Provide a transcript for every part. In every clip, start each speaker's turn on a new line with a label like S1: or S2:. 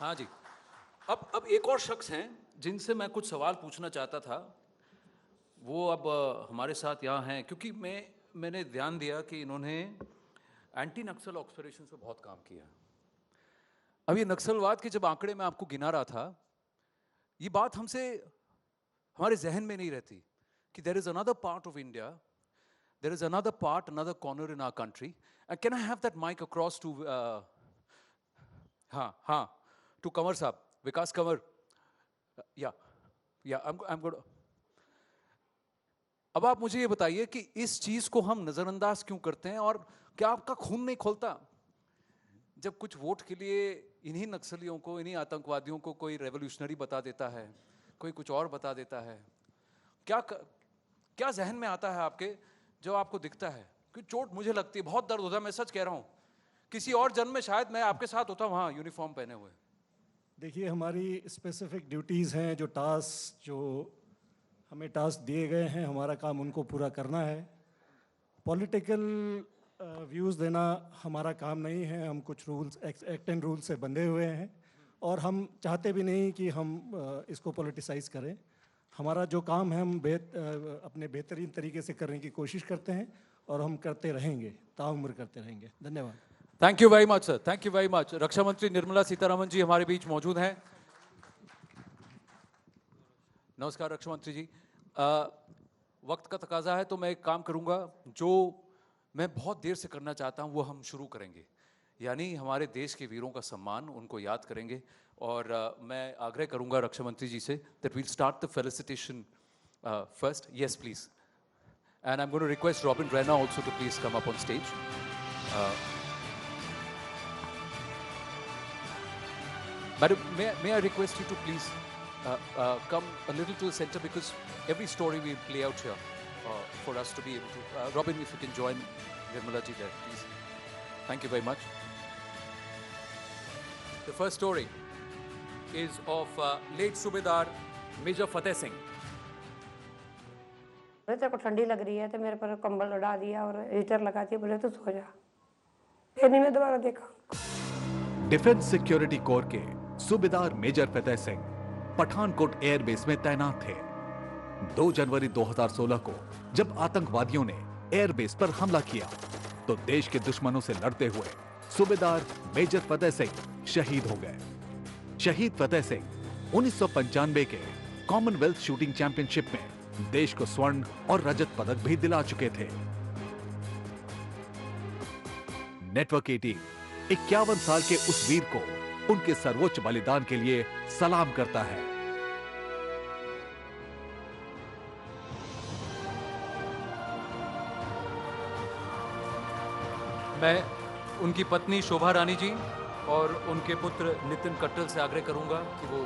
S1: हाँ जी। अब एक और शख्स हैं जिनसे मैं कुछ सवाल पूछना चाहता था। वो अब हमारे साथ यहाँ हैं क्योंकि मैंने ध्यान दिया कि इन्होंने एंटी नक्सल ऑपरेशन पे बहुत काम किया। अब ये नक्सलवाद के जब आंकड़े मैं आपको गिना रहा था, ये बात हमारे जहन में नहीं रहती कि there is another part of India, there is another part, another corner in our country. Can I have that mic across to हाँ टू कंवर साहब, विकास कंवर। या आई एम गुड। अब आप मुझे ये बताइए कि इस चीज को हम नजरअंदाज क्यों करते हैं, और क्या आपका खून नहीं खोलता जब कुछ वोट के लिए इन्हीं नक्सलियों को, इन्हीं आतंकवादियों को कोई रेवोल्यूशनरी बता देता है, कोई कुछ और बता देता है? क्या जहन में आता है आपके जो आपको दिखता है? क्योंकि चोट मुझे लगती है, बहुत दर्द होता है, मैं सच कह रहा हूं। किसी और जन्म में शायद मैं आपके साथ होता वहां यूनिफॉर्म पहने हुए।
S2: देखिए, हमारी स्पेसिफिक ड्यूटीज़ हैं, जो हमें टास्क दिए गए हैं, हमारा काम उनको पूरा करना है। पॉलिटिकल व्यूज़ देना हमारा काम नहीं है। हम कुछ रूल्स, एक्ट एंड रूल से बंधे हुए हैं और हम चाहते भी नहीं कि हम इसको पॉलिटिसाइज करें। हमारा जो काम है हम अपने बेहतरीन तरीके से करने की कोशिश करते हैं और हम करते रहेंगे, ताउम्र करते रहेंगे। धन्यवाद।
S1: Thank you very much sir, thank you very much. रक्षा मंत्री निर्मला सीतारमण जी हमारे बीच मौजूद हैं। नमस्कार रक्षा मंत्री जी। वक्त का तकाजा है तो मैं एक काम करूंगा जो मैं बहुत देर से करना चाहता हूं, वो हम शुरू करेंगे। यानी हमारे देश के वीरों का सम्मान, उनको याद करेंगे। और मैं आग्रह करूंगा रक्षा मंत्री जी से that will start the felicitation first. Yes please. And I am going to request Robin Raina also to please come up on stage. Madam, may I request you to please come a little to the center, because every story we play out here for us to be able to. Robin, if you can join Nirmala ji there, please. Thank you very much. The first story is of late Subedar Major Fateh Singh.
S3: तेरे को ठंडी लग रही है तो मेरे पर कंबल उड़ा दिया और हीटर लगा दिया, बोले तो सो जा। फिर नहीं मैं दोबारा देखा।
S4: डिफेंस सिक्योरिटी कोर के सूबेदार मेजर फतेह सिंह पठानकोट एयरबेस में तैनात थे। 2 जनवरी 2016 को जब आतंकवादियों ने एयरबेस पर हमला किया तो देश के दुश्मनों से लड़ते हुए सूबेदार मेजर फतेह सिंह शहीद हो गए। शहीद फतेह सिंह 1995 के कॉमनवेल्थ शूटिंग चैंपियनशिप में देश को स्वर्ण और रजत पदक भी दिला चुके थे। नेटवर्क 18 51 साल के उस वीर को उनके सर्वोच्च बलिदान के लिए सलाम करता है।
S1: मैं उनकी पत्नी शोभा रानी जी और उनके पुत्र नितिन कट्टल से आग्रह करूंगा कि वो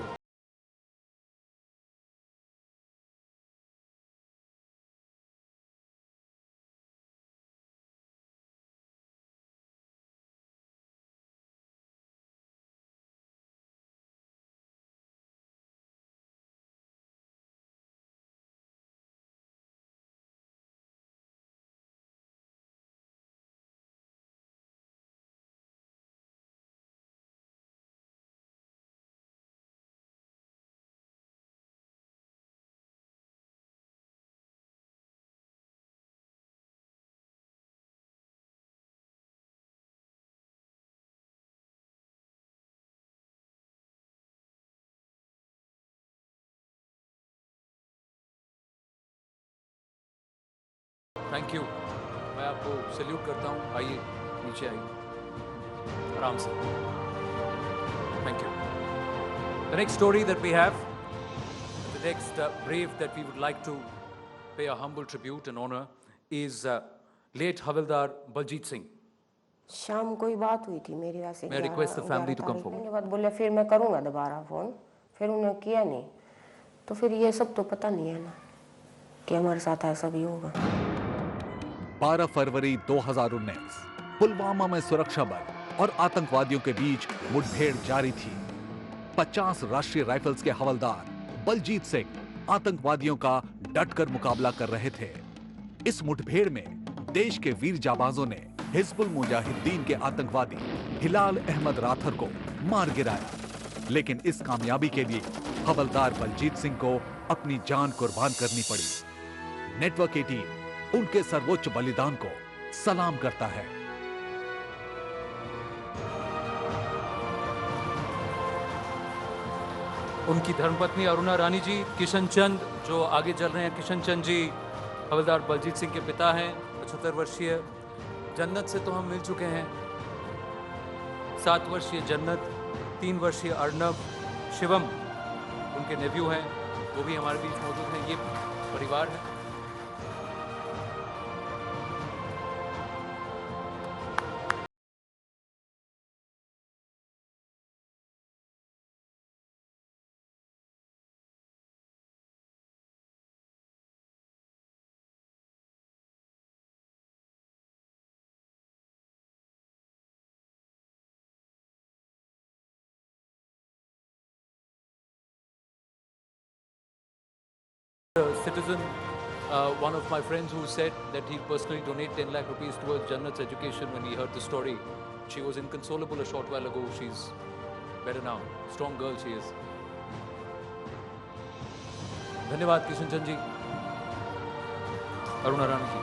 S1: थैंक यू। मैं आपको सैल्यूट करता हूं। आइए नीचे आइए आराम से। Thank you. The next story that we have, the next brave that we would like to pay a humble tribute and honor is late havaldar Baljit Singh.
S3: शाम कोई बात हुई थी मेरी वैसे।
S1: मैं request the family to come forward.
S3: के बाद बोले फिर मैं करूंगा दोबारा फोन, फिर उन्होंने किया नहीं। तो फिर ये सब तो पता नहीं है ना कि हमारे साथ ऐसा भी होगा।
S4: 12 फरवरी 2019 पुलवामा में सुरक्षा बल और आतंकवादियों के बीच मुठभेड़ जारी थी। 50 राष्ट्रीय राइफल्स के हवलदार बलजीत सिंह आतंकवादियों का डटकर मुकाबला कर रहे थे। इस मुठभेड़ में देश के वीर जाबाजों ने हिजबुल मुजाहिदीन के आतंकवादी हिलाल अहमद राथर को मार गिराया। लेकिन इस कामयाबी के लिए हवलदार बलजीत सिंह को अपनी जान कुर्बान करनी पड़ी। नेटवर्क 18 उनके सर्वोच्च बलिदान को सलाम करता है।
S1: उनकी धर्मपत्नी अरुणा रानी जी, किशन चंद जो आगे चल रहे हैं, किशन चंद जी हवलदार बलजीत सिंह के पिता हैं, 75 वर्षीय। जन्नत से तो हम मिल चुके हैं। 7 वर्षीय जन्नत, 3 वर्षीय अर्नब, शिवम उनके नेव्यू हैं, वो भी हमारे बीच मौजूद हैं। ये परिवार है। Citizen, one of my friends who said that he'll personally donate 10 lakh rupees towards Jannat's education when he heard the story. She was inconsolable a short while ago. She's better now. Strong girl she is. धन्यवाद किशन चंद जी, अरुणा रानी जी।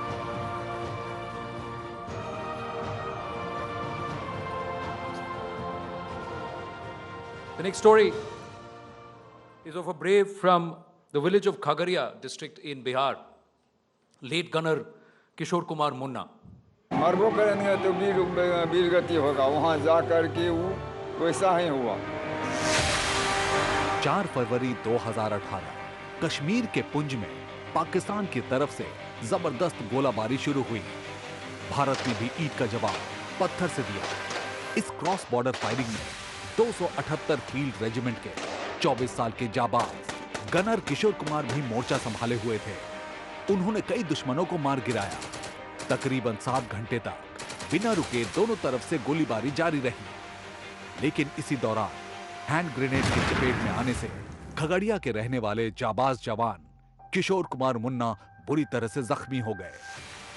S1: The next story is of a brave from the village of Khagaria district in Bihar, late gunner Kishore Kumar Munna.
S5: मरबो करेंगे तो वीर गति होगा, वहां जाकर के वो वैसा ही हुआ।
S4: 4 फरवरी 2018 कश्मीर के पुंछ में पाकिस्तान की तरफ से जबरदस्त गोलाबारी शुरू हुई। भारत ने भी ईद का जवाब पत्थर से दिया। इस क्रॉस बॉर्डर फायरिंग में 278 फील्ड रेजिमेंट के 24 साल के जाबाज गनर किशोर कुमार भी मोर्चा संभाले हुए थे। उन्होंने कई दुश्मनों को मार गिराया। तकरीबन 7 घंटे तक बिना रुके दोनों तरफ से गोलीबारी जारी रही। लेकिन इसी दौरान हैंड ग्रेनेड की चपेट में आने से खगड़िया के रहने वाले जाबाज जवान किशोर कुमार मुन्ना बुरी तरह से जख्मी हो गए।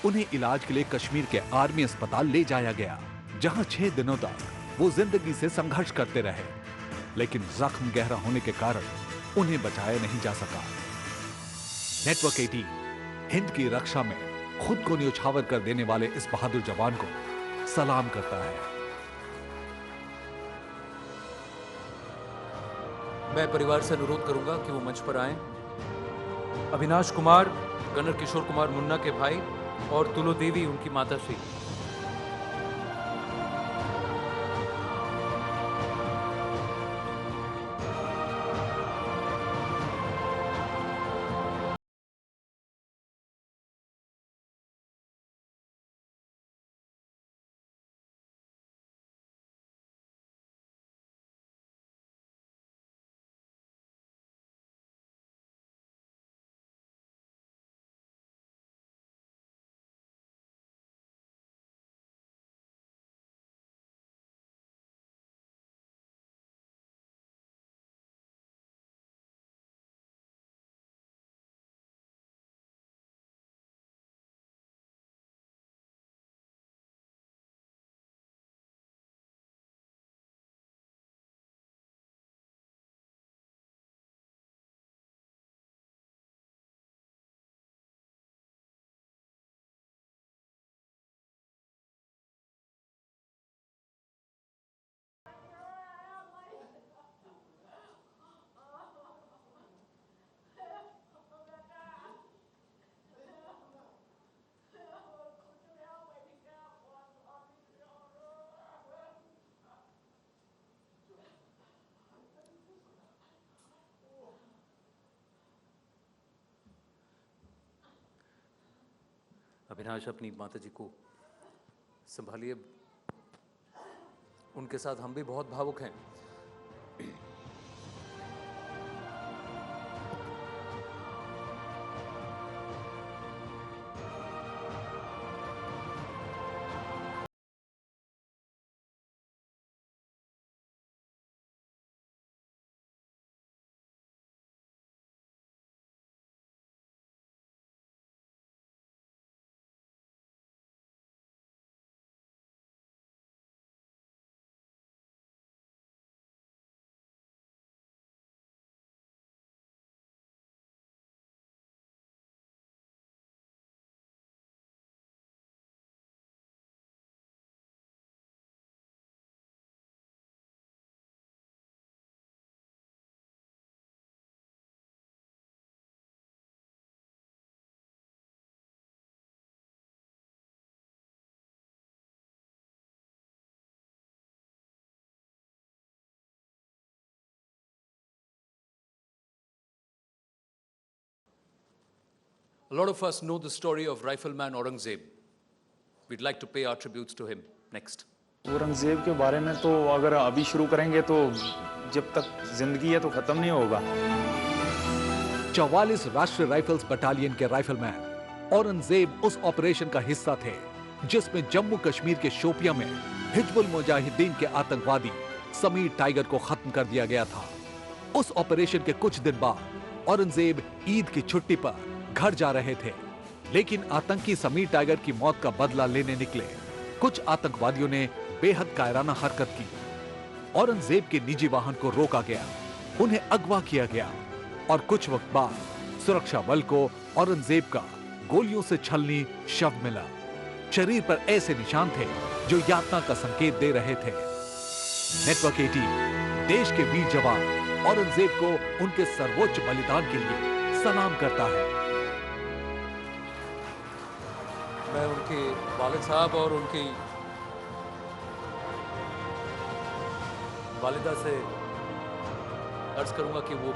S4: उन्हें इलाज के लिए कश्मीर के आर्मी अस्पताल ले जाया गया, जहां 6 दिनों तक वो जिंदगी से संघर्ष करते रहे। लेकिन जख्म गहरा होने के कारण उन्हें बचाया नहीं जा सका। नेटवर्क 18 हिंद की रक्षा में खुद को न्योछावर कर देने वाले इस बहादुर जवान को सलाम करता है।
S1: मैं परिवार से अनुरोध करूंगा कि वो मंच पर आएं। अविनाश कुमार गनर किशोर कुमार मुन्ना के भाई और तुलो देवी उनकी माताश्री। अविनाश अपनी माता जी को संभालिए, उनके साथ हम भी बहुत भावुक हैं। A lot of us know the story of Rifleman Aurangzeb. We'd like to pay our tributes to him next.
S6: Aurangzeb के बारे में तो अगर अभी शुरू करेंगे तो जब तक जिंदगी है तो खत्म नहीं होगा।
S4: 44 राष्ट्रीय राइफल्स बटालियन के राइफलमैन औरंगजेब उस ऑपरेशन का हिस्सा थे जिसमें जम्मू कश्मीर के शोपियां में हिजबुल मुजाहिदीन के आतंकवादी समीर टाइगर को खत्म कर दिया गया था। उस ऑपरेशन के कुछ दिन बाद औरंगजेब ईद की छुट्टी पर घर जा रहे थे, लेकिन आतंकी समीर टाइगर की मौत का बदला लेने निकले कुछ आतंकवादियों ने बेहद कायराना हरकत की। औरंगजेब के निजी वाहन को रोका गया, उन्हें अगवा किया गया और कुछ वक्त बाद सुरक्षा बल को औरंगजेब का गोलियों से छलनी शव मिला। शरीर पर ऐसे निशान थे जो यातना का संकेत दे रहे थे। नेटवर्क 18 देश के वीर जवान औरंगजेब को उनके सर्वोच्च बलिदान के लिए सलाम करता है।
S1: मैं उनके वालिद साहब और उनकी वालिदा से अर्ज करूंगा कि वो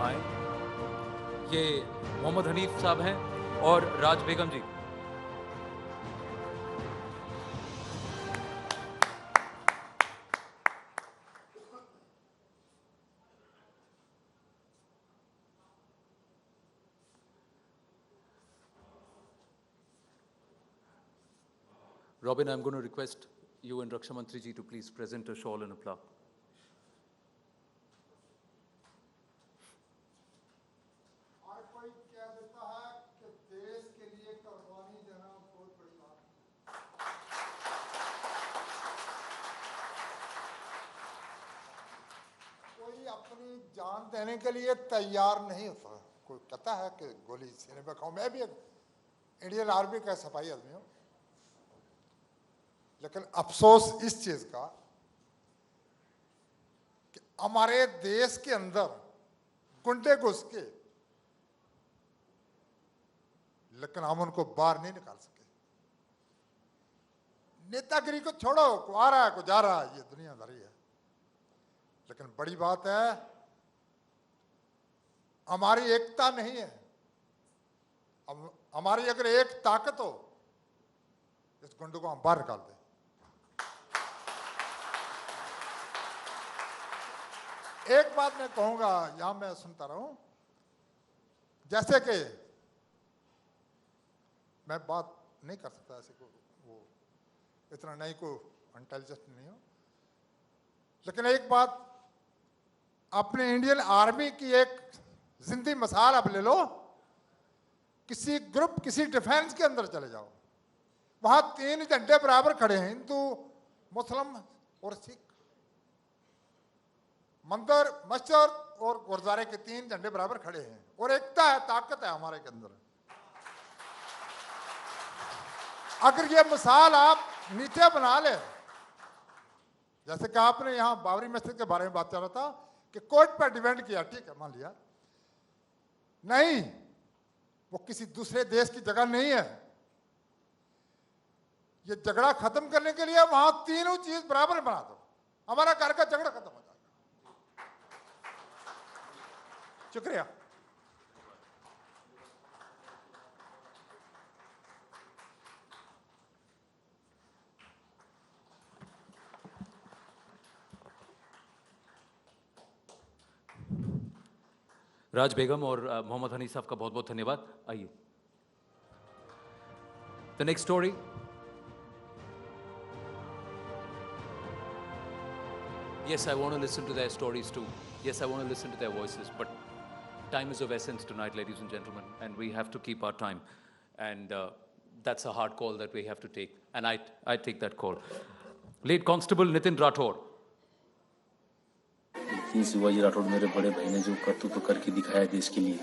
S1: आए। ये मोहम्मद हनीफ साहब हैं और राज बेगम जी। Robin, I'm going to request you and Raksha Mantri ji to please present a shawl and a plaque.
S7: हर कोई कह देता है कि देश के लिए कुर्बानी देना बहुत बड़ी बात है। कोई अपनी जान देने के लिए तैयार नहीं होता। कोई कहता है कि गोली सीने पे खाऊं। मैं भी एक इंडियन आर्मी का सिपाही आदमी हूं, लेकिन अफसोस इस चीज का कि हमारे देश के अंदर गुंडे घुस के, लेकिन हम उनको बाहर नहीं निकाल सके। नेतागिरी को छोड़ो, को आ रहा है को जा रहा है, ये दुनियादारी है। लेकिन बड़ी बात है हमारी एकता नहीं है। हमारी अगर एक ताकत हो, इस गुंडों को हम बाहर निकाल दें। एक बात मैं कहूंगा, यहां मैं सुनता रहा हूं, जैसे कि मैं बात नहीं कर सकता ऐसे को, वो इतना नहीं को इंटेलिजेंट नहीं हो, लेकिन एक बात, अपने इंडियन आर्मी की एक जिंदी मिसाल आप ले लो। किसी ग्रुप, किसी डिफेंस के अंदर चले जाओ, वहां 3 झंडे बराबर खड़े हैं, हिंदू, मुस्लिम और सिख। मंदिर, मस्जिद और गुरुद्वारे के 3 झंडे बराबर खड़े हैं और एकता है, ताकत है हमारे के अंदर। अगर ये मिसाल आप नीचे बना ले, जैसे कि आपने यहां बाबरी मस्जिद के बारे में बात कर रहा था कि कोर्ट पर डिपेंड किया, ठीक है, मान लिया, नहीं, वो किसी दूसरे देश की जगह नहीं है। ये झगड़ा खत्म करने के लिए वहां तीनों चीज बराबर बना दो, हमारा घर का झगड़ा खत्म हो जाएगा। शुक्रिया।
S1: राज बेगम और मोहम्मद हनीफ साहब का बहुत बहुत धन्यवाद। आइए, the next story. Yes, I want to listen to their stories too. Yes, I want to listen to their voices, but time is of essence tonight, ladies and gentlemen, and we have to keep our time. And that's a hard call that we have to take, and I take that call. Late Constable Nitin Rathod.
S8: लेकिन शिवाजी राठौड़ मेरे बड़े भाई ने जो कर्तव्य करके दिखाया देश के लिए,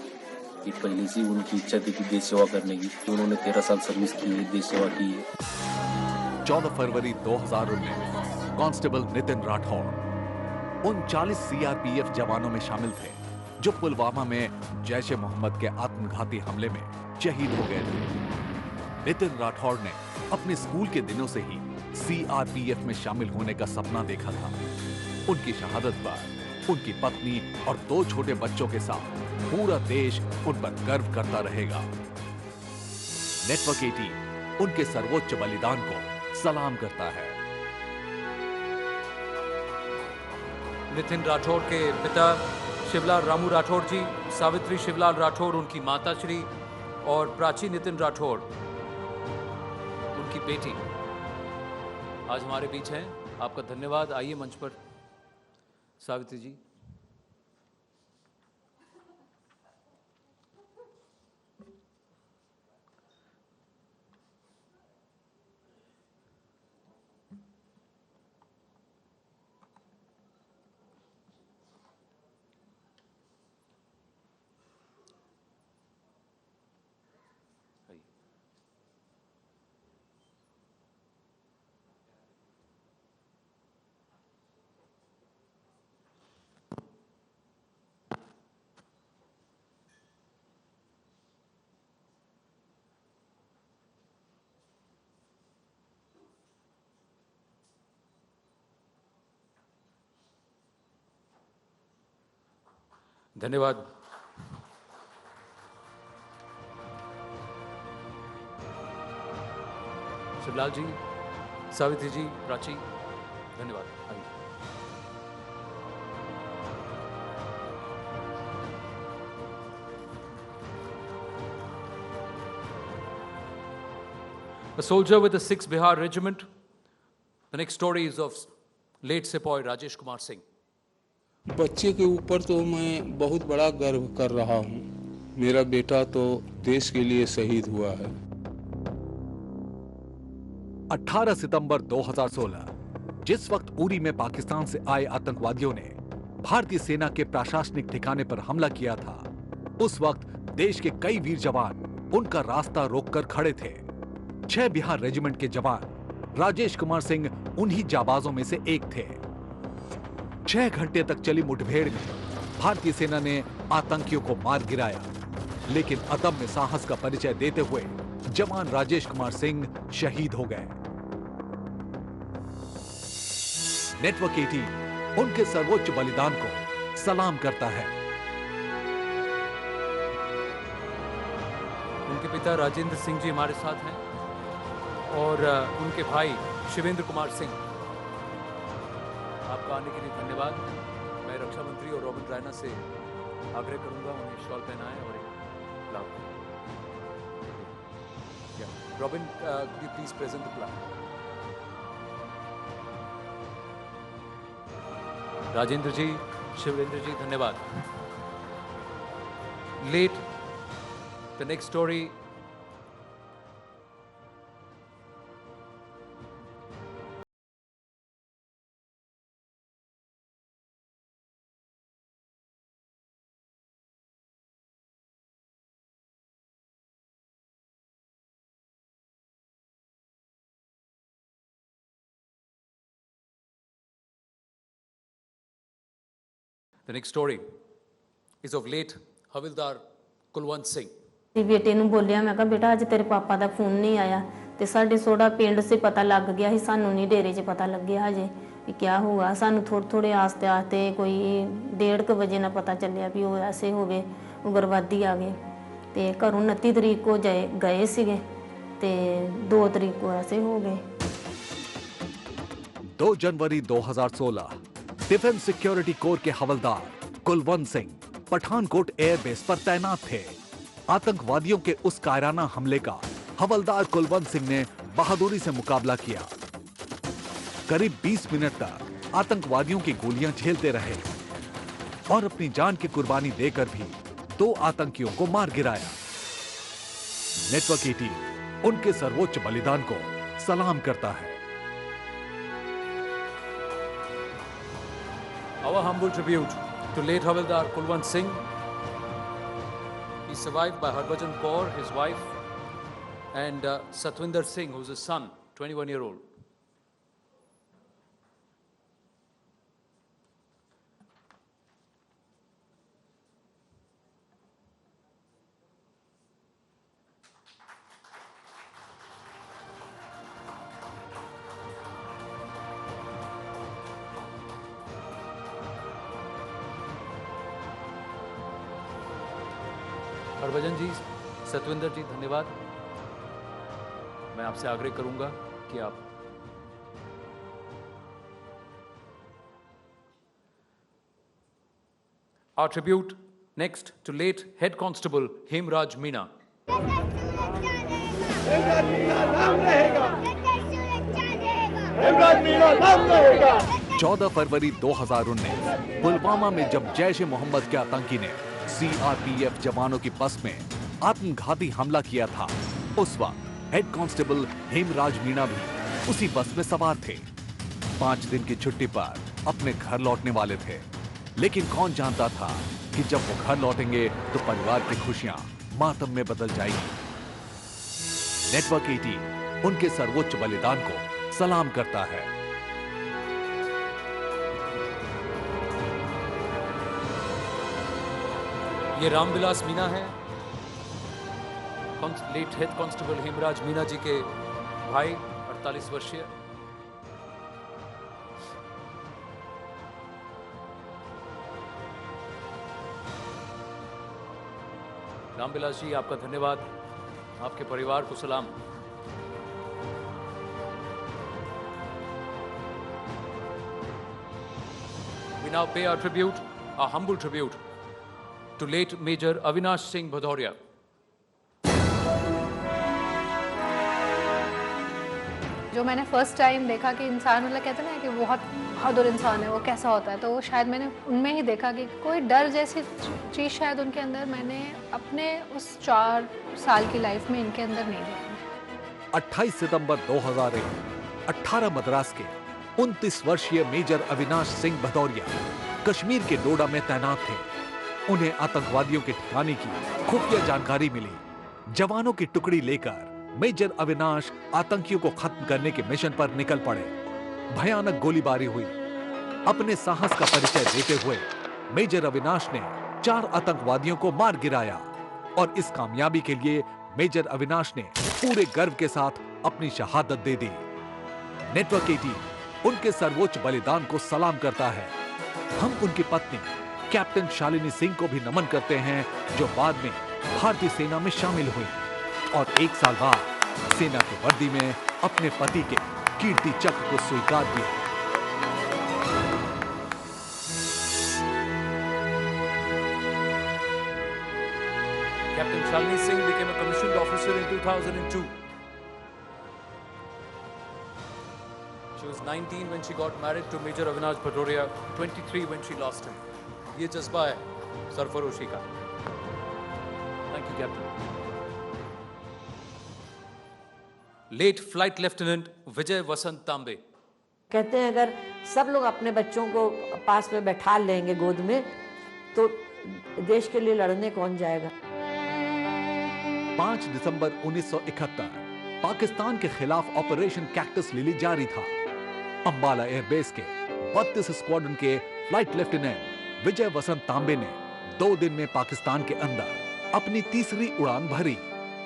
S8: ये पहले से उनकी इच्छा थी कि देश सेवा करने की, तो उन्होंने 13 साल सर्विस की है, देश सेवा की है।
S4: 14 फरवरी 2019 कांस्टेबल नितिन राठौड़ उन 40 सीआरपीएफ जवानों में शामिल थे जो पुलवामा में जैश ए मोहम्मद के आत्मघाती हमले में शहीद हो गए थे। नितिन राठौड़ ने अपने स्कूल के दिनों से ही सीआरपीएफ में शामिल होने का सपना देखा था। उनकी शहादत पर उनकी पत्नी और 2 छोटे बच्चों के साथ पूरा देश उन पर गर्व करता रहेगा। नेटवर्क 18 उनके सर्वोच्च बलिदान को सलाम करता है।
S1: नितिन राठौड़ के पिता शिवलाल रामू राठौड़ जी, सावित्री शिवलाल राठौड़ उनकी माताश्री और प्राची नितिन राठौड़ उनकी बेटी आज हमारे बीच हैं। आपका धन्यवाद। आइए मंच पर सावित्री जी। धन्यवाद। शिवलाल जी, सावित्री जी, प्राची, धन्यवाद। आइए। A soldier with the 6th Bihar Regiment. The next story is of late Sepoy Rajesh Kumar Singh.
S9: बच्चे के ऊपर तो मैं बहुत बड़ा गर्व कर रहा हूँ। मेरा बेटा तो देश के लिए शहीद हुआ है।
S4: 18 सितंबर 2016 जिस वक्त उरी में पाकिस्तान से आए आतंकवादियों ने भारतीय सेना के प्रशासनिक ठिकाने पर हमला किया था, उस वक्त देश के कई वीर जवान उनका रास्ता रोककर खड़े थे। 6 बिहार रेजिमेंट के जवान राजेश कुमार सिंह उन्हीं जाबाजों में से एक थे। 6 घंटे तक चली मुठभेड़ में भारतीय सेना ने आतंकियों को मार गिराया, लेकिन अदम्य साहस का परिचय देते हुए जवान राजेश कुमार सिंह शहीद हो गए। नेटवर्क 18 उनके सर्वोच्च बलिदान को सलाम करता है।
S1: उनके पिता राजेंद्र सिंह जी हमारे साथ हैं और उनके भाई शिवेंद्र कुमार सिंह। आपका आने के लिए धन्यवाद। मैं रक्षा मंत्री और रॉबिन रायना से आग्रह करूंगा उन्हें शॉल पहनाएं और एक flag. Robin, please present the flag. Rajendra ji, Shivendra ji, धन्यवाद। Let the next story The next story is of late Havildar Kulwant Singh.
S10: ਬੇਟੇ ਨੂੰ ਬੋਲਿਆ, ਮੈਂ ਕਿਹਾ ਬੇਟਾ ਅੱਜ ਤੇਰੇ ਪਾਪਾ ਦਾ ਫੋਨ ਨਹੀਂ ਆਇਆ ਤੇ ਸਾਡੇ ਸੋੜਾ ਪਿੰਡ ਸੇ ਪਤਾ ਲੱਗ ਗਿਆ ਸੀ, ਸਾਨੂੰ ਨਹੀਂ ਡੇਰੇ 'ਚ ਪਤਾ ਲੱਗਿਆ ਹਜੇ ਕਿ ਕਿਆ ਹੋਇਆ। ਸਾਨੂੰ ਥੋੜੇ ਆਸਤੇ ਆਸਤੇ ਕੋਈ 1:30 ਵਜੇ ਨਾ ਪਤਾ ਚੱਲਿਆ ਵੀ ਉਹ ਐਸੇ ਹੋ ਗਏ, ਉਗਰਵਾਦੀ ਆ ਗਏ ਤੇ ਘਰੋਂ 29 ਤਰੀਕ ਕੋ ਗਏ ਸੀਗੇ ਤੇ 2 ਤਰੀਕ ਕੋ ਐਸੇ ਹੋ ਗਏ।
S4: 2 जनवरी 2016 डिफेंस सिक्योरिटी कोर के हवलदार कुलवंत सिंह पठानकोट एयरबेस पर तैनात थे। आतंकवादियों के उस कायराना हमले का हवलदार कुलवंत सिंह ने बहादुरी से मुकाबला किया। करीब 20 मिनट तक आतंकवादियों की गोलियां झेलते रहे और अपनी जान की कुर्बानी देकर भी 2 आतंकियों को मार गिराया। नेटवर्क 18 उनके सर्वोच्च बलिदान को सलाम करता है।
S1: Our humble tribute to late Havildar Kulwant Singh. He's survived by Harbhajan Kaur, his wife, and Satwinder Singh, who's his son, 21-year-old. Harbhajan जी, सतविंदर जी, धन्यवाद। मैं आपसे आग्रह करूंगा कि आप Our tribute next to late Head Constable Hemraj Meena.
S4: 14 फरवरी 2019 पुलवामा में जब जैश ए मोहम्मद के आतंकी ने सीआरपीएफ जवानों की बस में आत्मघाती हमला किया था, उस वक्त हेड कांस्टेबल हेमराज मीणा भी उसी बस में सवार थे। 5 दिन की छुट्टी पर अपने घर लौटने वाले थे, लेकिन कौन जानता था कि जब वो घर लौटेंगे तो परिवार की खुशियां मातम में बदल जाएगी। नेटवर्क 18 उनके सर्वोच्च बलिदान को सलाम करता है।
S1: ये रामविलास मीना है, late head constable Hemraj Meena ji के भाई, 48 वर्षीय। रामविलास जी, आपका धन्यवाद, आपके परिवार को सलाम। We now pay our tribute, our humble tribute, to late Major Avinash Singh Bhadauria.
S11: जो मैंने फर्स्ट टाइम देखा कि इंसान, मतलब कहते हैं ना कि बहुत बहादुर इंसान है, वो कैसा होता है, तो वो शायद मैंने उनमें ही देखा कि कोई डर जैसी चीज़ शायद उनके अंदर मैंने अपने उस 4 साल की लाइफ में इनके अंदर नहीं देखी।
S4: 28 सितंबर 2001 18 मद्रास के 29 वर्षीय मेजर अविनाश सिंह भदौरिया कश्मीर के डोडा में तैनात थे। उन्हें आतंकवादियों के ठिकाने की खुफिया जानकारी मिली। जवानों की टुकड़ी लेकर मेजर अविनाश आतंकियों को खत्म करने के मिशन पर निकल पड़े। भयानक गोलीबारी हुई। अपने साहस का परिचय देते हुए मेजर अविनाश ने 4 आतंकवादियों को मार गिराया और इस कामयाबी के लिए मेजर अविनाश ने पूरे गर्व के साथ अपनी शहादत दे दी। नेटवर्क 18 उनके सर्वोच्च बलिदान को सलाम करता है। हम उनकी पत्नी कैप्टन शालिनी सिंह को भी नमन करते हैं, जो बाद में भारतीय सेना में शामिल हुई और 1 साल बाद सेना की वर्दी में अपने पति के कीर्ति चक्र को स्वीकार किया।
S1: Captain Shalini Singh became a commissioned officer in 2002. She was 19 when she got married to Major Avinash Bhadauria, 23 when she lost him. ये जज्बा है सरफरोशी का। Thank you, Captain. Late Flight Lieutenant Vijay Vasant Tambe.
S12: कहते हैं अगर सब लोग अपने बच्चों को पास में बैठा लेंगे गोद में, तो देश के लिए लड़ने कौन जाएगा।
S4: 5 दिसंबर 1971 पाकिस्तान के खिलाफ ऑपरेशन कैक्टस लिली जारी था। अंबाला एयरबेस के 32 स्क्वाड्रन के फ्लाइट लेफ्टिनेंट विजय वसंत तांबे ने 2 दिन में पाकिस्तान के अंदर अपनी तीसरी उड़ान भरी,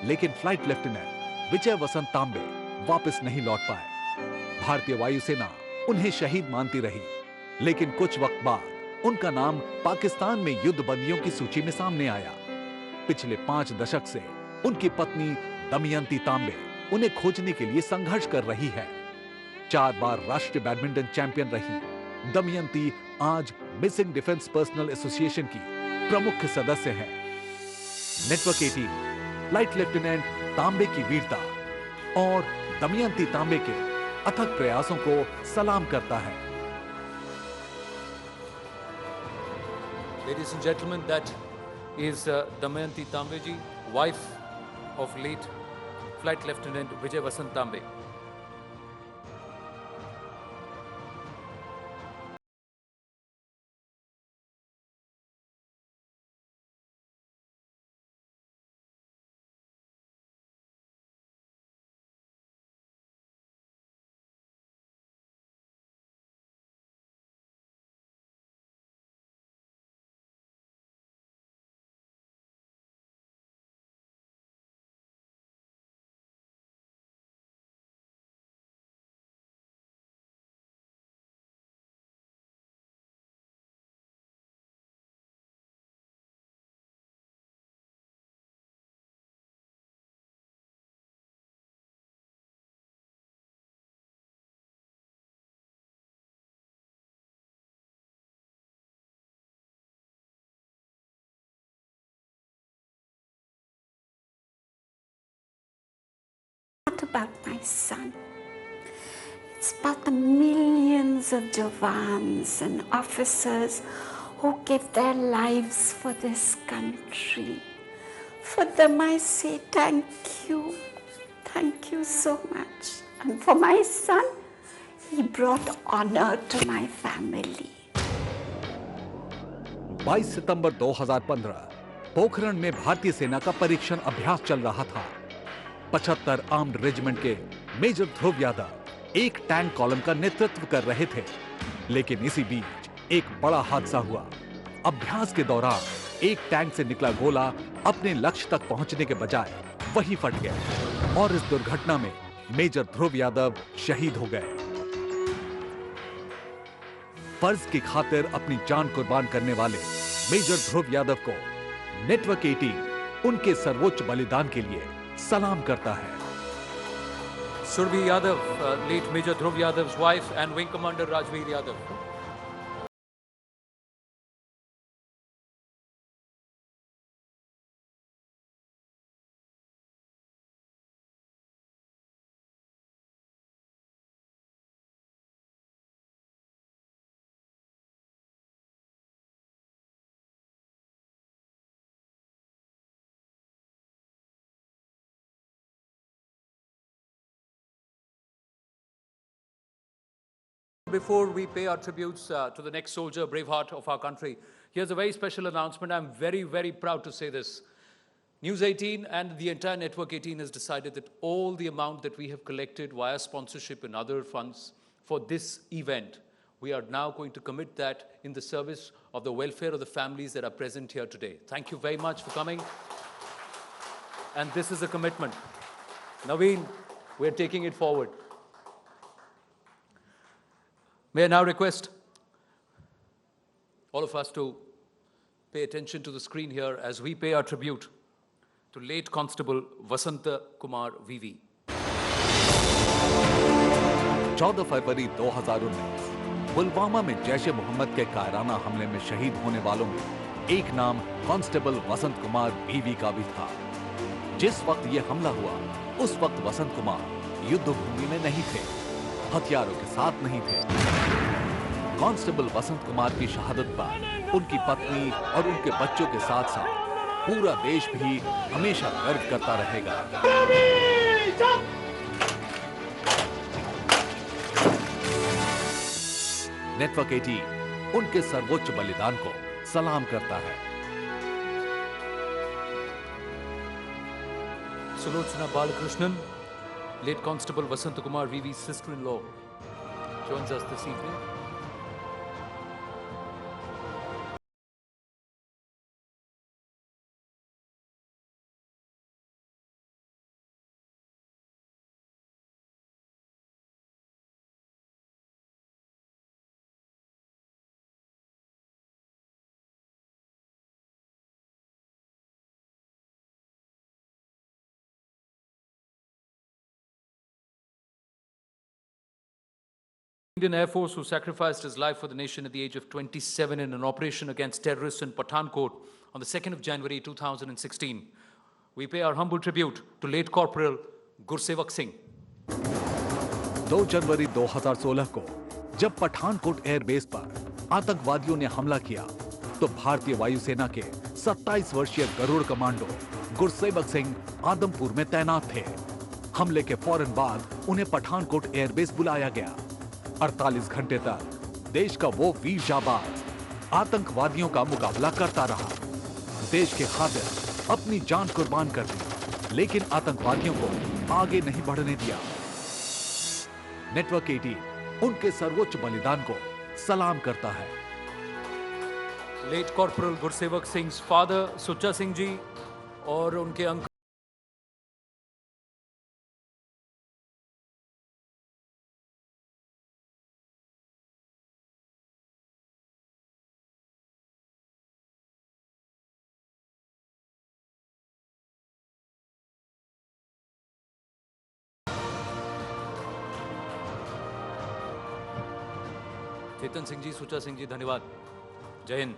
S4: लेकिन फ्लाइट लेफ्टिनेंट विजय वसंत तांबे वापस नहीं लौट पाए। भारतीय वायुसेना उन्हें शहीद मानती रही, लेकिन कुछ वक्त बाद उनका नाम पाकिस्तान में युद्ध बंदियों की सूची में सामने आया। पिछले 5 दशक से उनकी पत्नी दमयंती तांबे उन्हें खोजने के लिए संघर्ष कर रही है। 4 बार राष्ट्रीय बैडमिंटन चैंपियन रही दमयंती आज मिसिंग डिफेंस पर्सनल एसोसिएशन की प्रमुख सदस्य हैं। नेटवर्क 18 फ्लाइट लेफ्टिनेंट तांबे की वीरता और दमयंती तांबे के अथक प्रयासों को सलाम करता है।
S1: Ladies and gentlemen, that is Damayanti Tambe ji, wife of late Flight Lieutenant Vijay Vasant Tambe.
S13: about my son. It's about the millions of Jawans and officers who give their lives for this country. For them I say thank you. Thank you so much. And for my son, he brought honor to my family.
S4: 22 सितंबर 2015 पोखरण में भारतीय सेना का परीक्षण अभ्यास चल रहा था। 75 armed regiment के मेजर ध्रुव यादव एक टैंक कॉलम का नेतृत्व कर रहे थे, लेकिन इसी बीच एक बड़ा हादसा हुआ। अभ्यास के दौरान एक टैंक से निकला गोला अपने लक्ष्य तक पहुंचने के बजाय वही फट गया और इस दुर्घटना में मेजर ध्रुव यादव शहीद हो गए। फर्ज की खातिर अपनी जान कुर्बान करने वाले मेजर ध्रुव यादव को नेटवर्क 18 उनके सर्वोच्च बलिदान के लिए सलाम करता है।
S1: Surabhi Yadav, late Major Dhruv Yadav's wife, and Wing Commander Rajveer Yadav. Before we pay our tributes to the next soldier, braveheart of our country, here's a very special announcement. I'm very, very proud to say this. News 18 and the entire Network 18 has decided that all the amount that we have collected via sponsorship and other funds for this event, we are now going to commit that in the service of the welfare of the families that are present here today. Thank you very much for coming. And this is a commitment. Naveen, we're taking it forward. May I now request all of us to pay attention to the screen here as we pay our tribute to late Constable Vasant Kumar VV.
S4: 14 फरवरी 2019 पुलवामा में जैश-ए-मोहम्मद के कायराना हमले में शहीद होने वालों में एक नाम कांस्टेबल वसंत कुमार वीवी का भी था। जिस वक्त ये हमला हुआ, उस वक्त वसंत कुमार युद्ध भूमि में नहीं थे, हथियारों के साथ नहीं थे। कांस्टेबल वसंत कुमार की शहादत पर उनकी पत्नी और उनके बच्चों के साथ साथ पूरा देश भी हमेशा गर्व करता रहेगा। नेटवर्क 18 उनके सर्वोच्च बलिदान को सलाम करता है।
S1: Sulochana Balakrishnan, late Constable Vasant Kumar VV's sister-in-law, joins us this evening. Indian Air Force, who sacrificed his life for the nation at the age of 27 in an operation against terrorists in Pathankot on the 2nd of January 2016. We pay our humble tribute to late Corporal Gursevak Singh.
S4: 2 जनवरी 2016 को जब Pathankot airbase पर आतंकवादियों ने हमला किया, तो भारतीय वायुसेना के 27 वर्षीय गरुड़ कमांडो गुरसेवक सिंह आदमपुर में तैनात थे। हमले के फौरन बाद उन्हें पठानकोट एयरबेस बुलाया गया। 48 घंटे तक देश का वो वीर जाबाज आतंकवादियों का मुकाबला करता रहा। देश के खातिर अपनी जान कुर्बान कर दी, लेकिन आतंकवादियों को आगे नहीं बढ़ने दिया। नेटवर्क 18 उनके सर्वोच्च बलिदान को सलाम करता है।
S1: Late Corporal Gursevak Singh's father, Sucha Singh ji, और उनके अंकल चेतन सिंह जी, सुचा सिंह जी, धन्यवाद। जय Hind.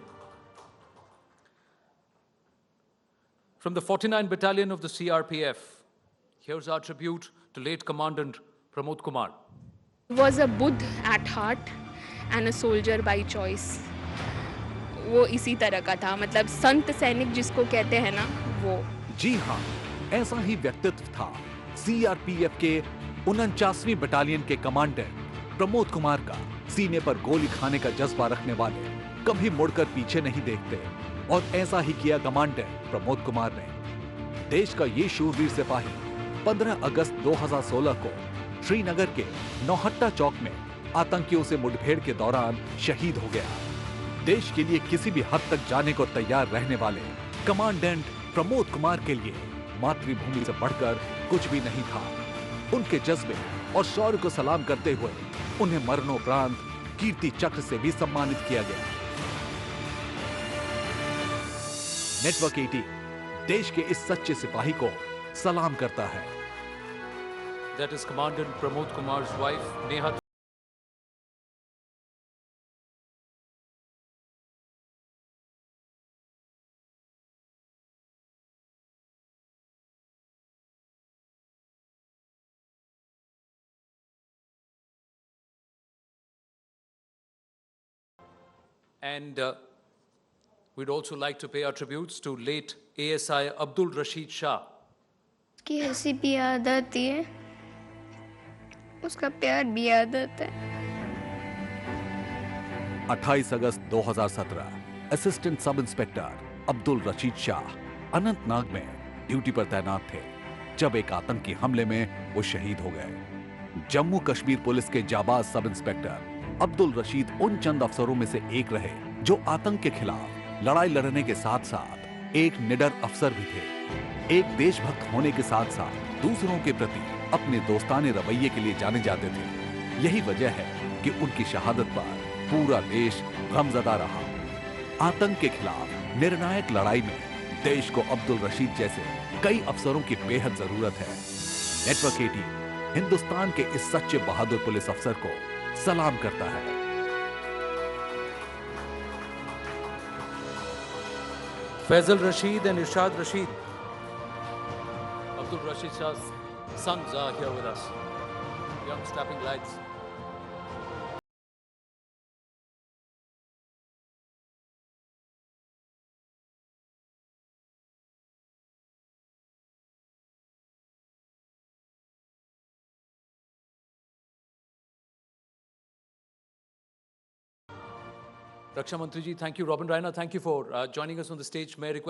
S1: From the 49 Battalion of the CRPF, Here's our tribute to late Commandant Pramod Kumar.
S14: He was a Buddha at heart and a soldier by choice. वो इसी तरह का था, मतलब संत सैनिक जिसको कहते हैं ना, वो।
S4: जी हाँ, ऐसा ही व्यक्तित्व था सीआरपीएफ के 49वीं बटालियन के कमांडेंट प्रमोद कुमार का। सीने पर गोली खाने का जज्बा रखने वाले, कभी मुड़कर पीछे नहीं देखते, और ऐसा ही किया कमांडेंट प्रमोद कुमार ने। देश का ये शूरवीर सिपाही 15 अगस्त 2016 को श्रीनगर के नौहट्टा चौक में आतंकियों से मुठभेड़ के दौरान शहीद हो गया। देश के लिए किसी भी हद तक जाने को तैयार रहने वाले कमांडेंट प्रमोद कुमार के लिए मातृभूमि से बढ़कर कुछ भी नहीं था। उनके जज्बे और शौर्य को सलाम करते हुए उन्हें मरणोपरांत कीर्ति चक्र से भी सम्मानित किया गया। नेटवर्क 18 देश के इस सच्चे सिपाही को सलाम करता है।
S1: That is Commandant Pramod Kumar's wife, Neha. And we'd also like to pay our tributes to late ASI Abdul Rashid Shah.
S15: उसकी हंसी भी याद आती है, उसका प्यार भी याद आता है।
S4: 28 अगस्त 2017 assistant sub inspector Abdul Rashid Shah Anantnag में ड्यूटी पर तैनात थे जब एक आतंकी हमले में वो शहीद हो गए। जम्मू कश्मीर पुलिस के जाबाज सब इंस्पेक्टर अब्दुल रशीद उन चंद अफसरों में से एक रहे जो आतंक के खिलाफ लड़ाई लड़ने के साथ साथ एक निडर अफसर भी थे। एक देशभक्त होने के साथ साथ दूसरों के प्रति अपने दोस्ताने रवैये के लिए जाने जाते थे। यही वजह है कि उनकी शहादत पर पूरा देश गमजदा रहा। आतंक के खिलाफ निर्णायक लड़ाई में देश को अब्दुल रशीद जैसे कई अफसरों की बेहद जरूरत है। नेटवर्क 18 हिंदुस्तान के इस सच्चे बहादुर पुलिस अफसर को सलाम करता है।
S1: Faisal Rashid and Irshad Rashid, Abdul Rashid Shah's sons are here with us. Young strapping lads. Raksha Mantri ji, thank you. Robin Raina, thank you for joining us on the stage. May I request